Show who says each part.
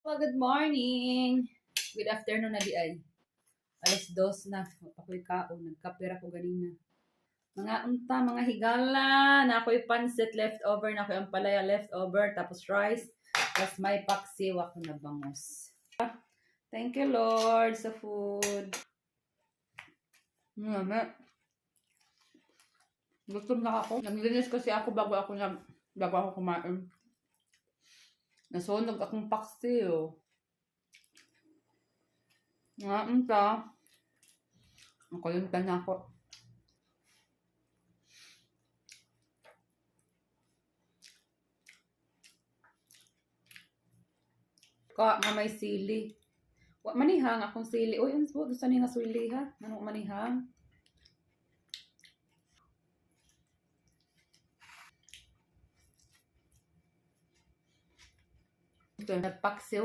Speaker 1: Well, good morning. Good afternoon na di ay. Alas 2 na. Ako'y kaon. Nagkapira ko ganina. Mga unta, mga higala. Na ako'y pansit leftover. Na ako'y ampalaya leftover. Tapos rice. Tapos may paksiw ako na bangus. Thank you, Lord, sa food. Gutom na ako. Naglinis kasi ako bago ako kumain. Nasunog akong paksiw. Nga unta. Ang kulintan na ako. Ka nga may sili. Wa manihang akong sili. Uy, ano sa nga sili ha? Ano manihang? Ito, nagpaksiw